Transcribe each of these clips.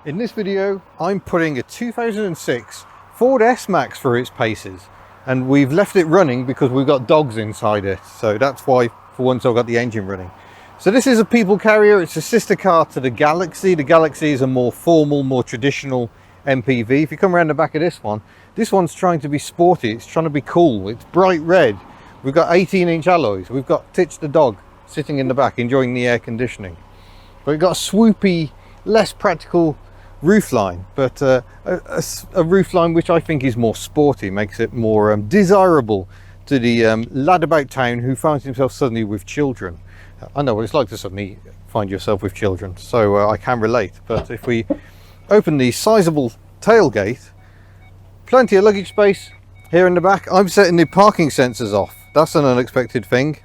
In this video, I'm putting a 2006 Ford S-Max through its paces, and we've left it running because we've got dogs inside it. So that's why, for once, I've got the engine running. So this is a people carrier. It's a sister car to the Galaxy. The Galaxy is a more formal, more traditional MPV. If you come around the back of this one's trying to be sporty. It's trying to be cool. It's bright red. We've got 18-inch alloys. We've got Titch the dog sitting in the back enjoying the air conditioning. But we've got a swoopy, less practical roofline, but a roofline which I think is more sporty, makes it more desirable to the lad about town who finds himself suddenly with children. I know what it's like to suddenly find yourself with children, so I can relate. But if we open the sizable tailgate, plenty of luggage space here in the back. I'm setting the parking sensors off. That's an unexpected thing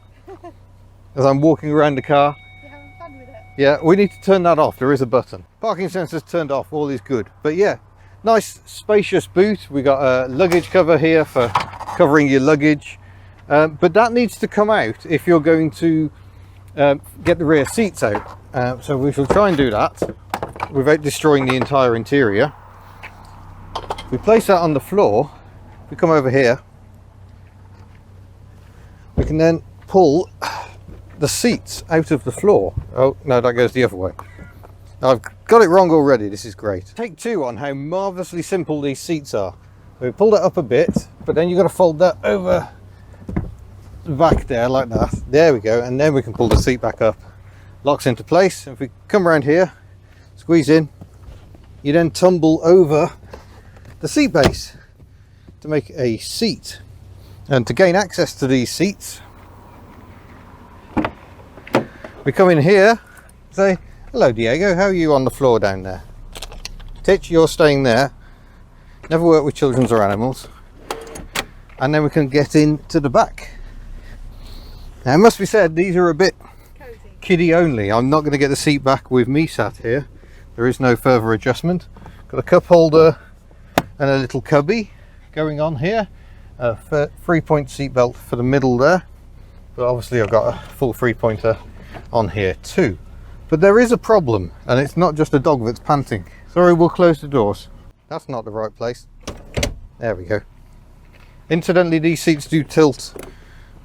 as I'm walking around the car. Yeah, we need to turn that off. There is a button. Parking sensors turned off, all is good. But yeah, nice spacious boot. We got a luggage cover here for covering your luggage. But that needs to come out if you're going to get the rear seats out. So we shall try and do that without destroying the entire interior. We place that on the floor. We come over here. We can then pull the seats out of the floor. Oh no, that goes the other way. I've got it wrong already. This is great. Take two on how marvelously simple these seats are. We pulled it up a bit, but then you've got to fold that over the back there like that. There we go, and then we can pull the seat back up. Locks into place. If we come around here, squeeze in, you then tumble over the seat base to make a seat. And to gain access to these seats, we come in here, say, hello Diego, how are you on the floor down there? Titch, you're staying there. Never work with children or animals. And then we can get into the back. Now it must be said, these are a bit cozy, kiddie only. I'm not going to get the seat back with me sat here. There is no further adjustment. Got a cup holder and a little cubby going on here. A 3-point seat belt for the middle there. But obviously I've got a full 3-pointer on here too. But there is a problem, and it's not just a dog that's panting. Sorry, we'll close the doors. That's not the right place. There we go. Incidentally, these seats do tilt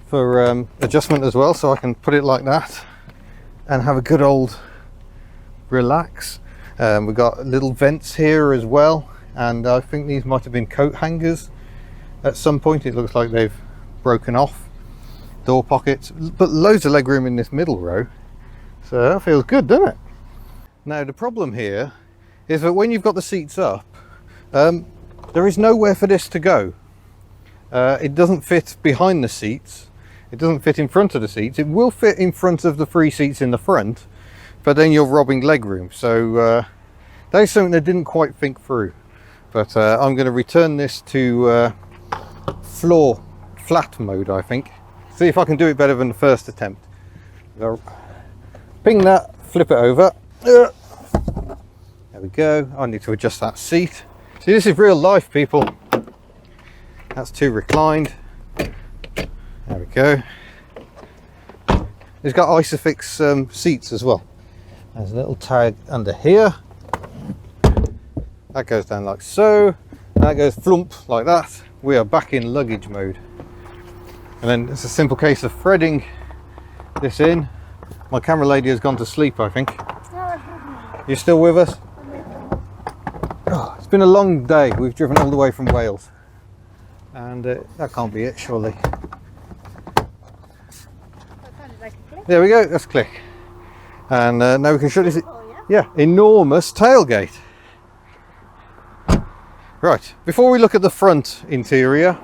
for adjustment as well, so I can put it like that and have a good old relax. We've got little vents here as well, and I think these might have been coat hangers at some point. It looks like they've broken off. Door pockets, but loads of leg room in this middle row, so that feels good, doesn't it? Now the problem here is that when you've got the seats up, there is nowhere for this to go. It doesn't fit behind the seats, it doesn't fit in front of the seats. It will fit in front of the 3 seats in the front, but then you're robbing leg room. So that is something that didn't quite think through. But I'm going to return this to floor flat mode, I think. See if I can do it better than the first attempt. Ping that, flip it over. There we go. I need to adjust that seat. See, this is real life, people. That's 2 reclined. There we go. It's got Isofix seats as well. There's a little tag under here. That goes down like so. And that goes flump like that. We are back in luggage mode. And then it's a simple case of threading this in. My camera lady has gone to sleep, I think. You're still with us? Oh, it's been a long day. We've driven all the way from Wales. And that can't be it, surely. There we go, let's click. And now we can shut this. Yeah, enormous tailgate. Right, before we look at the front interior,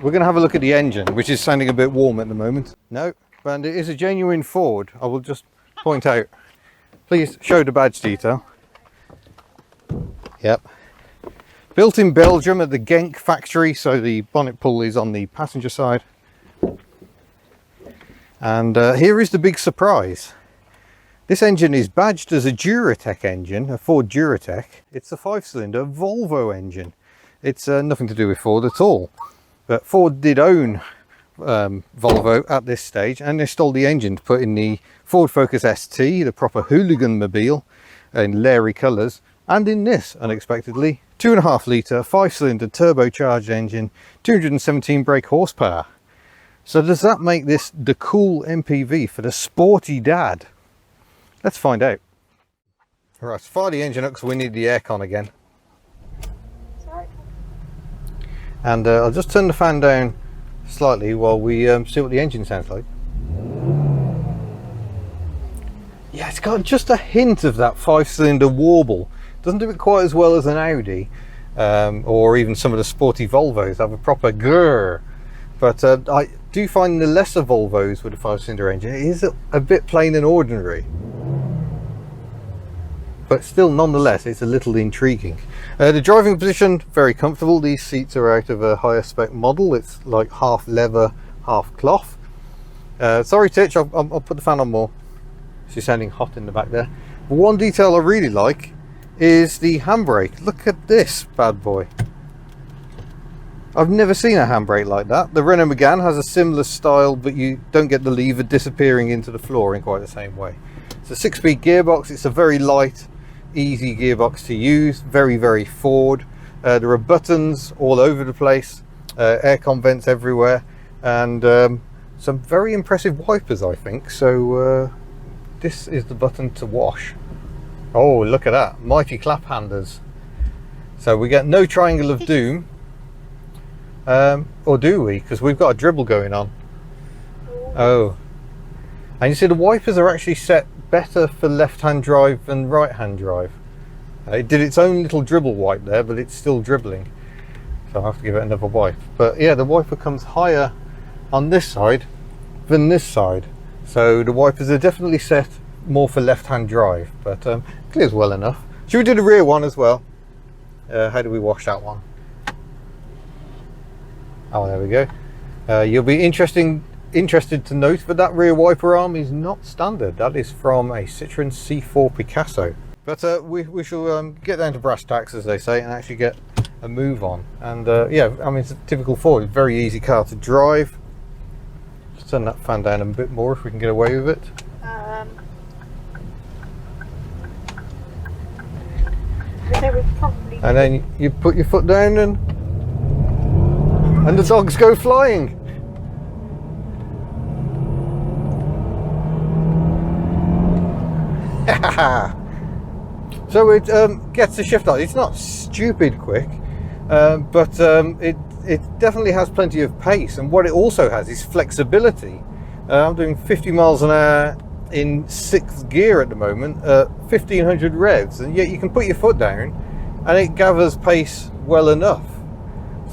we're going to have a look at the engine, which is sounding a bit warm at the moment. No, and it is a genuine Ford. I will just point out. Please show the badge detail. Yep. Built in Belgium at the Genk factory, so the bonnet pull is on the passenger side. And here is the big surprise. This engine is badged as a Duratec engine, a Ford Duratec. It's a 5-cylinder Volvo engine. It's nothing to do with Ford at all. But Ford did own Volvo at this stage, and they stole the engine to put in the Ford Focus ST, the proper hooligan mobile, in Larry colours, and in this, unexpectedly, 2.5 litre 5-cylinder turbocharged engine, 217 brake horsepower. So does that make this the cool MPV for the sporty dad? Let's find out. Right, fire the engine up because we need the aircon again. Sorry. And I'll just turn the fan down slightly while we see what the engine sounds like. Yeah, it's got just a hint of that 5-cylinder warble. Doesn't do it quite as well as an Audi, or even some of the sporty Volvos have a proper grrr. But I do find the lesser Volvos with a 5-cylinder engine, it is a bit plain and ordinary. But still, nonetheless, it's a little intriguing. The driving position, very comfortable. These seats are out of a higher spec model. It's like half leather, half cloth. Sorry, Titch, I'll put the fan on more. She's sounding hot in the back there. But one detail I really like is the handbrake. Look at this bad boy. I've never seen a handbrake like that. The Renault Megane has a similar style, but you don't get the lever disappearing into the floor in quite the same way. It's a 6-speed gearbox. It's a very light, easy gearbox to use. Very, very Ford. There are buttons all over the place, aircon vents everywhere, and some very impressive wipers, I think. So this is the button to wash. Oh, look at that, mighty clap handers. So we get no triangle of doom, or do we? Because we've got a dribble going on. Oh, and you see the wipers are actually set better for left-hand drive than right-hand drive. It did its own little dribble wipe there, but it's still dribbling, so I'll have to give it another wipe. But yeah, the wiper comes higher on this side than this side, so the wipers are definitely set more for left-hand drive, but clears well enough. Should we do the rear one as well? How do we wash that one? Oh, there we go. You'll be interested to note that that rear wiper arm is not standard. That is from a Citroen C4 Picasso. But we shall get down to brass tacks, as they say, and actually get a move on. And yeah, I mean, it's a typical Ford, very easy car to drive. Just turn that fan down a bit more if we can get away with it. And then you put your foot down and the dogs go flying. So it gets the shift on. It's not stupid quick, but it definitely has plenty of pace, and what it also has is flexibility. I'm doing 50 miles an hour in 6th gear at the moment, 1500 revs, and yet you can put your foot down and it gathers pace well enough.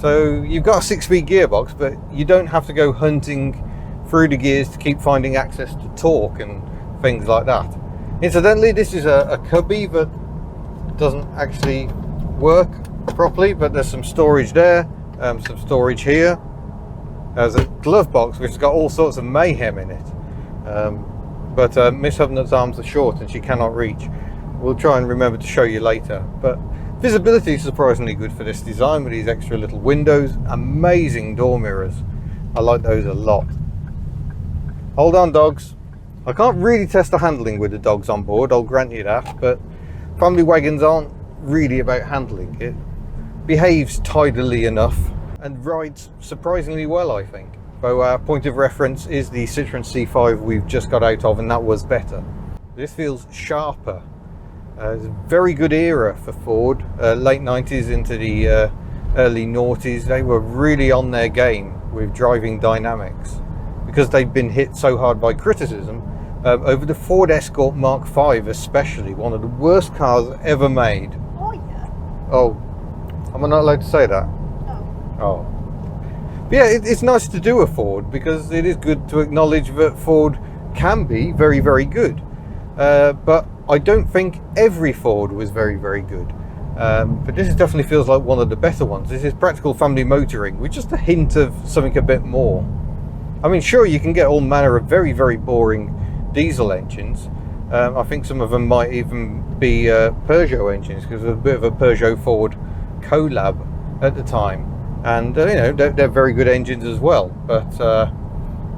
So you've got a 6-speed gearbox, but you don't have to go hunting through the gears to keep finding access to torque and things like that. Incidentally, this is a cubby that doesn't actually work properly, but there's some storage there, some storage here. There's a glove box which has got all sorts of mayhem in it, but Miss Hubnut's arms are short and she cannot reach. We'll try and remember to show you later. But visibility is surprisingly good for this design with these extra little windows. Amazing door mirrors. I like those a lot. Hold on, dogs. I can't really test the handling with the dogs on board, I'll grant you that, but family wagons aren't really about handling. It behaves tidily enough and rides surprisingly well, I think. Though our point of reference is the Citroen C5 we've just got out of, and that was better. This feels sharper. It's a very good era for Ford, late 90s into the early noughties. They were really on their game with driving dynamics because they'd been hit so hard by criticism over the Ford Escort Mark V, especially one of the worst cars ever made. Oh yeah. Oh, am I not allowed to say that? No. Oh. But yeah, it's nice to do a Ford because it is good to acknowledge that Ford can be very, very good. But I don't think every Ford was very, very good. But this definitely feels like one of the better ones. This is practical family motoring with just a hint of something a bit more. I mean, sure, you can get all manner of very, very boring diesel engines. I think some of them might even be Peugeot engines, because there's a bit of a Peugeot Ford collab at the time, and you know, they're very good engines as well. But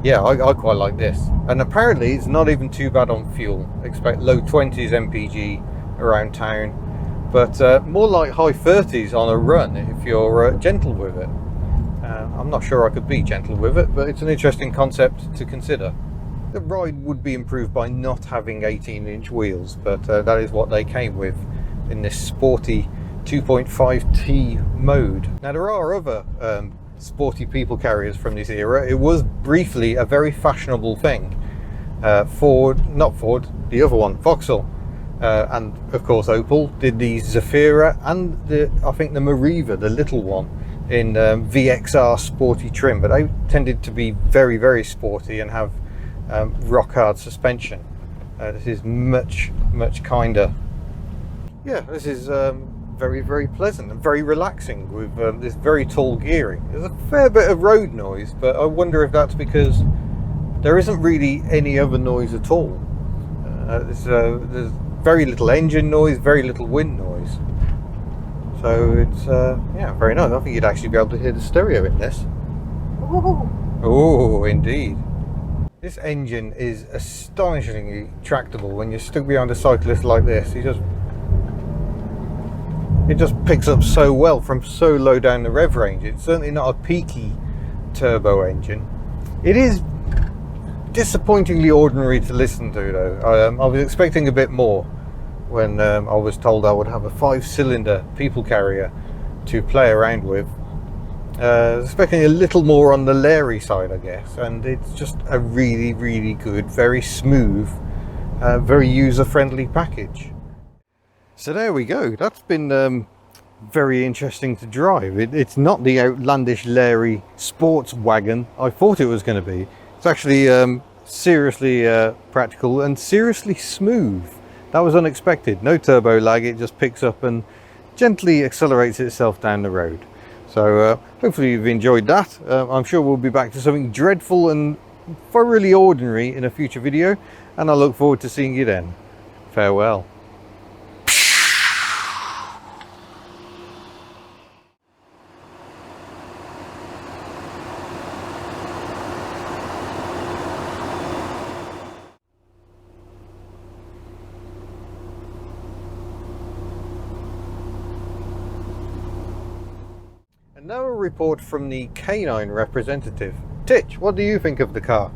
yeah, I quite like this, and apparently it's not even too bad on fuel. Expect low 20s mpg around town, but more like high 30s on a run if you're gentle with it. I'm not sure I could be gentle with it, but it's an interesting concept to consider. The ride would be improved by not having 18-inch wheels, but that is what they came with in this sporty 2.5T mode. Now there are other sporty people carriers from this era. It was briefly a very fashionable thing. Not Ford, the other one, Vauxhall, and of course Opel did the Zafira and I think the Mariva, the little one, in VXR sporty trim, but they tended to be very, very sporty and have rock hard suspension. This is much kinder. Yeah, this is very, very pleasant and very relaxing with this very tall gearing. There's a fair bit of road noise, but I wonder if that's because there isn't really any other noise at all. There's very little engine noise, very little wind noise. So it's, yeah, very nice. I think you'd actually be able to hear the stereo in this. Oh, indeed. This engine is astonishingly tractable when you're stuck behind a cyclist like this. It just picks up so well from so low down the rev range. It's certainly not a peaky turbo engine. It is disappointingly ordinary to listen to though. I was expecting a bit more when I was told I would have a 5-cylinder people carrier to play around with. Expecting a little more on the Larry side, I guess, and it's just a really, really good, very smooth, very user-friendly package. So there we go. That's been very interesting to drive. It's not the outlandish Larry sports wagon I thought it was going to be. It's actually seriously practical and seriously smooth. That was unexpected. No turbo lag, it just picks up and gently accelerates itself down the road. So hopefully you've enjoyed that. I'm sure we'll be back to something dreadful and thoroughly ordinary in a future video, and I look forward to seeing you then. Farewell. And now a report from the canine representative. Titch, what do you think of the car?